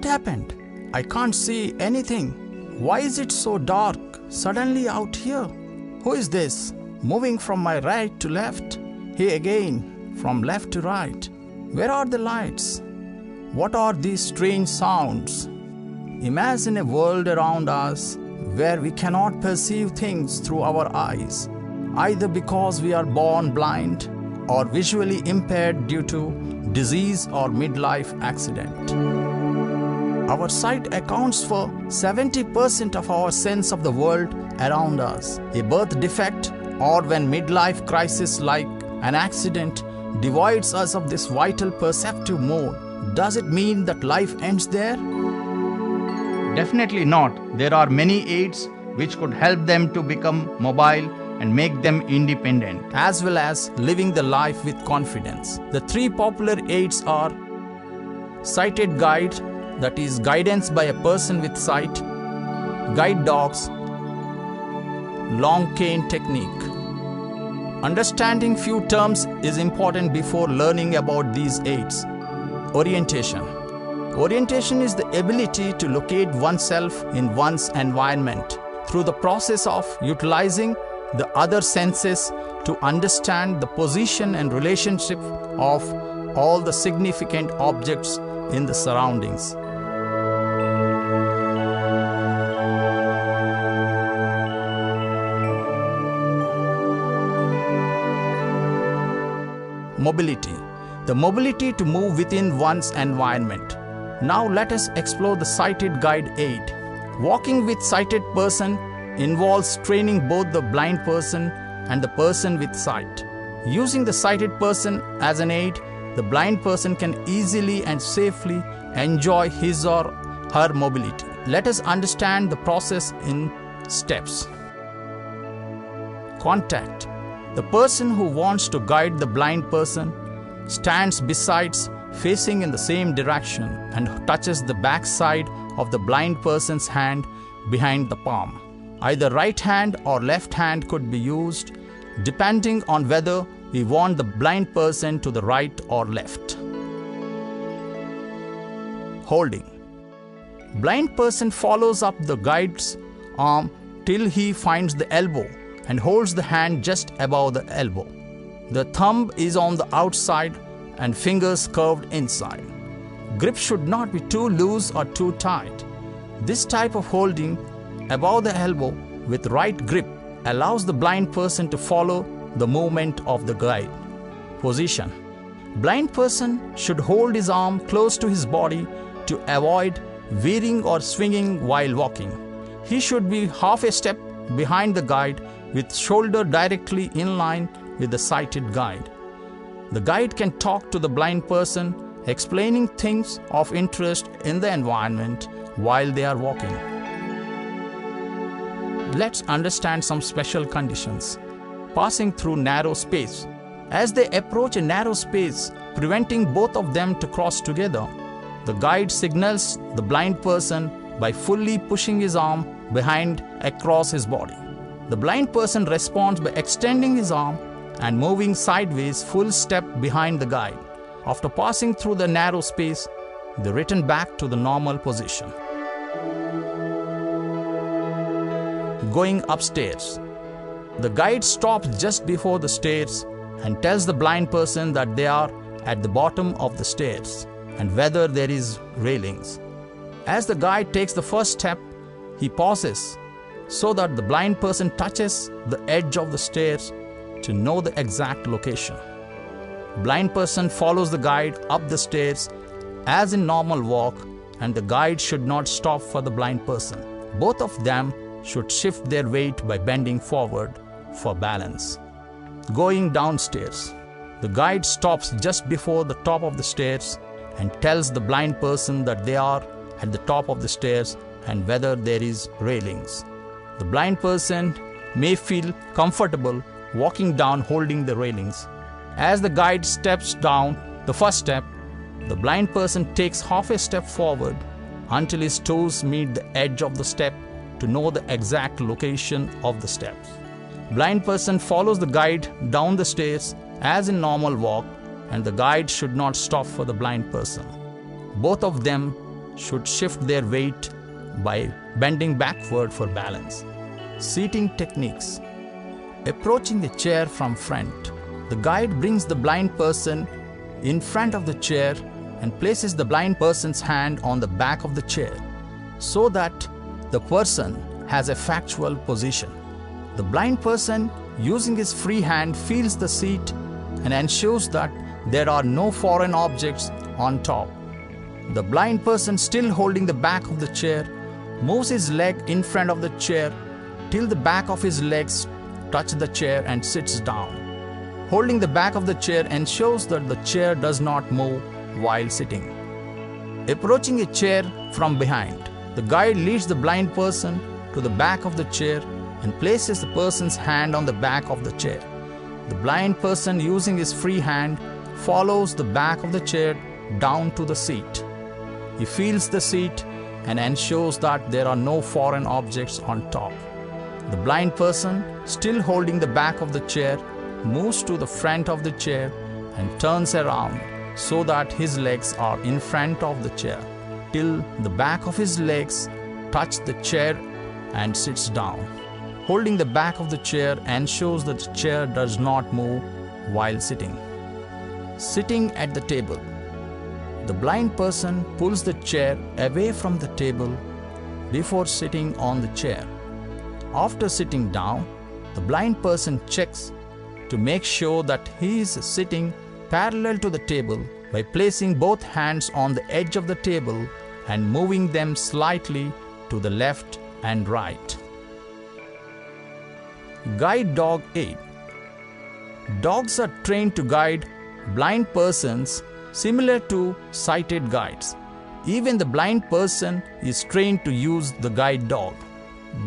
happened? I can't see anything. Why is it so dark suddenly out here? Who is this? Moving from my right to left. He again, from left to right. Where are the lights? What are these strange sounds? Imagine a world around us where we cannot perceive things through our eyes, either because we are born blind or visually impaired due to disease or midlife accident. Our sight accounts for 70% of our sense of the world around us. A birth defect or when midlife crisis like an accident divides us of this vital perceptive mode. Does it mean that life ends there? Definitely not. There are many aids which could help them to become mobile and make them independent, as well as living the life with confidence. The three popular aids are sighted guide, that is guidance by a person with sight, guide dogs, long cane technique. Understanding few terms is important before learning about these aids. Orientation. Orientation is the ability to locate oneself in one's environment through the process of utilizing the other senses to understand the position and relationship of all the significant objects in the surroundings. Mobility. The mobility to move within one's environment. Now let us explore the sighted guide aid. Walking with sighted person involves training both the blind person and the person with sight. Using the sighted person as an aid, the blind person can easily and safely enjoy his or her mobility. Let us understand the process in steps. Contact. The person who wants to guide the blind person stands besides, facing in the same direction, and touches the back side of the blind person's hand behind the palm. Either right hand or left hand could be used, depending on whether we want the blind person to the right or left. Holding. Blind person follows up the guide's arm till he finds the elbow and holds the hand just above the elbow. The thumb is on the outside and fingers curved inside. Grip should not be too loose or too tight. This type of holding above the elbow with right grip allows the blind person to follow the movement of the guide. Position. Blind person should hold his arm close to his body to avoid veering or swinging while walking. He should be half a step behind the guide with shoulder directly in line with the sighted guide. The guide can talk to the blind person, explaining things of interest in the environment while they are walking. Let's understand some special conditions. Passing through narrow space. As they approach a narrow space, preventing both of them to cross together, the guide signals the blind person by fully pushing his arm behind across his body. The blind person responds by extending his arm and moving sideways full step behind the guide. After passing through the narrow space, they return back to the normal position. Going upstairs. The guide stops just before the stairs and tells the blind person that they are at the bottom of the stairs and whether there is railings. As the guide takes the first step, he pauses so that the blind person touches the edge of the stairs to know the exact location. Blind person follows the guide up the stairs as in normal walk, and the guide should not stop for the blind person. Both of them should shift their weight by bending forward for balance. Going downstairs. The guide stops just before the top of the stairs and tells the blind person that they are at the top of the stairs and whether there is railings. The blind person may feel comfortable walking down holding the railings. As the guide steps down the first step, the blind person takes half a step forward until his toes meet the edge of the step to know the exact location of the steps. Blind person follows the guide down the stairs as in normal walk, and the guide should not stop for the blind person. Both of them should shift their weight by bending backward for balance. Seating techniques. Approaching the chair from front. The guide brings the blind person in front of the chair and places the blind person's hand on the back of the chair so that the person has a factual position. The blind person, using his free hand, feels the seat and ensures that there are no foreign objects on top. The blind person, still holding the back of the chair, moves his leg in front of the chair till the back of his legs touch the chair and sits down. Holding the back of the chair ensures that the chair does not move while sitting. Approaching a chair from behind. The guide leads the blind person to the back of the chair and places the person's hand on the back of the chair. The blind person, using his free hand, follows the back of the chair down to the seat. He feels the seat and ensures that there are no foreign objects on top. The blind person, still holding the back of the chair, moves to the front of the chair and turns around so that his legs are in front of the chair till the back of his legs touch the chair and sits down. Holding the back of the chair ensures that the chair does not move while sitting. Sitting at the table. The blind person pulls the chair away from the table before sitting on the chair. After sitting down, the blind person checks to make sure that he is sitting parallel to the table by placing both hands on the edge of the table and moving them slightly to the left and right. Guide dog aid. Dogs are trained to guide blind persons similar to sighted guides. Even the blind person is trained to use the guide dog.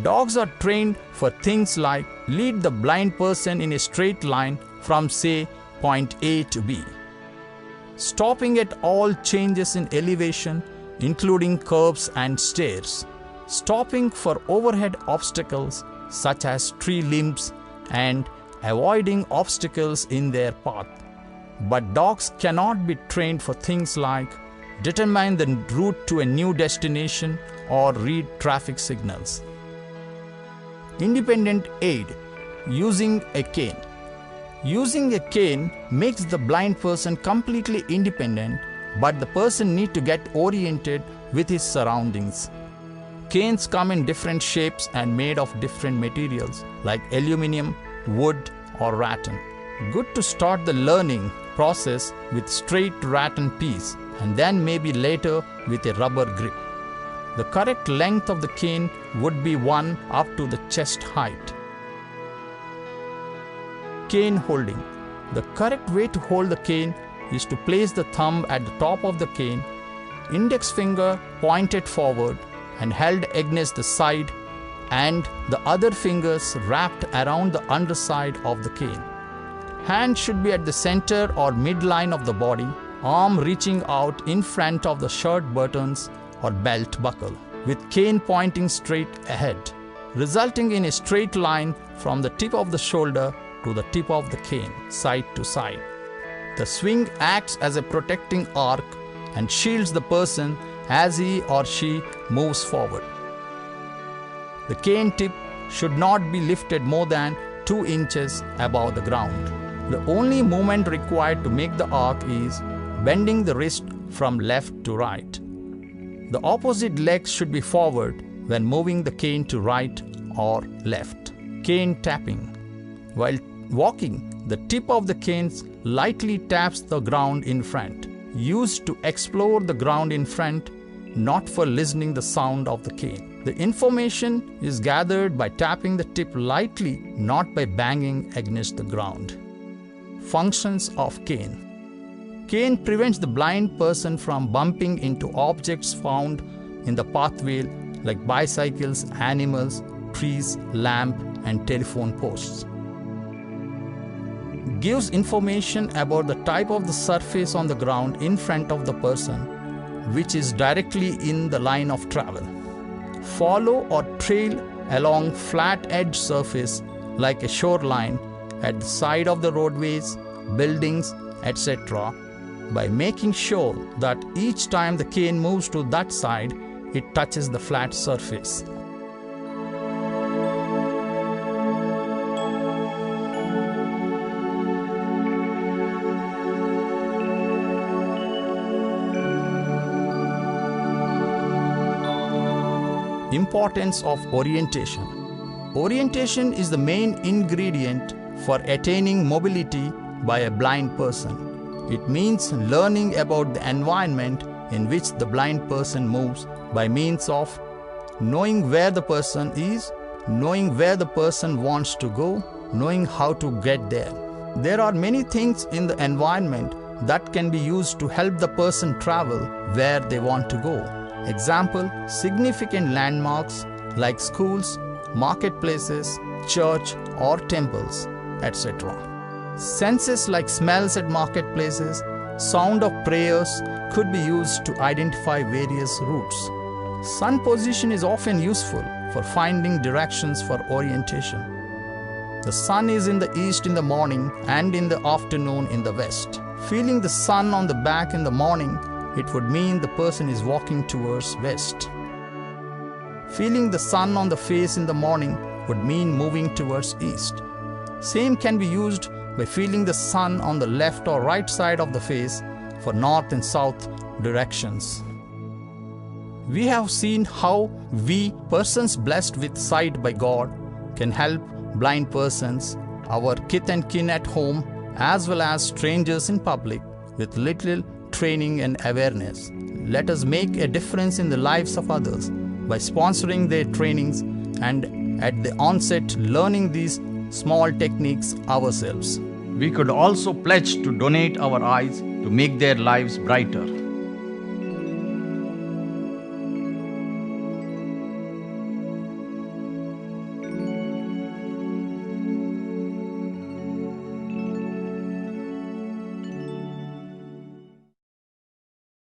Dogs are trained for things like lead the blind person in a straight line from, say, point A to B. Stopping at all changes in elevation, including curbs and stairs. Stopping for overhead obstacles such as tree limbs and avoiding obstacles in their path. But dogs cannot be trained for things like determine the route to a new destination or read traffic signals. Independent aid. Using a cane. Using a cane makes the blind person completely independent, but the person needs to get oriented with his surroundings. Canes come in different shapes and made of different materials like aluminum, wood, or rattan. Good to start the learning process with straight rattan piece and then maybe later with a rubber grip. The correct length of the cane would be 1 up to the chest height. Cane holding. The correct way to hold the cane is to place the thumb at the top of the cane, index finger pointed forward and held against the side, and the other fingers wrapped around the underside of the cane. Hand should be at the center or midline of the body, arm reaching out in front of the shirt buttons or belt buckle, with cane pointing straight ahead, resulting in a straight line from the tip of the shoulder to the tip of the cane, side to side. The swing acts as a protecting arc and shields the person as he or she moves forward. The cane tip should not be lifted more than 2 inches above the ground. The only movement required to make the arc is bending the wrist from left to right. The opposite leg should be forward when moving the cane to right or left. Cane tapping. While walking, the tip of the cane lightly taps the ground in front, used to explore the ground in front, not for listening the sound of the cane. The information is gathered by tapping the tip lightly, not by banging against the ground. Functions of cane. Cane prevents the blind person from bumping into objects found in the pathway like bicycles, animals, trees, lamp, and telephone posts. Gives information about the type of the surface on the ground in front of the person, which is directly in the line of travel. Follow or trail along flat-edged surface like a shoreline at the side of the roadways, buildings, etc., by making sure that each time the cane moves to that side, it touches the flat surface. Importance of orientation. Orientation is the main ingredient for attaining mobility by a blind person. It means learning about the environment in which the blind person moves by means of knowing where the person is, knowing where the person wants to go, knowing how to get there. There are many things in the environment that can be used to help the person travel where they want to go. Example, significant landmarks like schools, marketplaces, church or temples, etc. Senses like smells at marketplaces, sound of prayers could be used to identify various routes. Sun position is often useful for finding directions for orientation. The sun is in the east in the morning and in the afternoon in the west. Feeling the sun on the back in the morning, it would mean the person is walking towards west. Feeling the sun on the face in the morning would mean moving towards east. Same can be used by feeling the sun on the left or right side of the face for north and south directions. We have seen how we, persons blessed with sight by God, can help blind persons, our kith and kin at home, as well as strangers in public, with little training and awareness. Let us make a difference in the lives of others by sponsoring their trainings and at the onset learning these small techniques ourselves. We could also pledge to donate our eyes to make their lives brighter.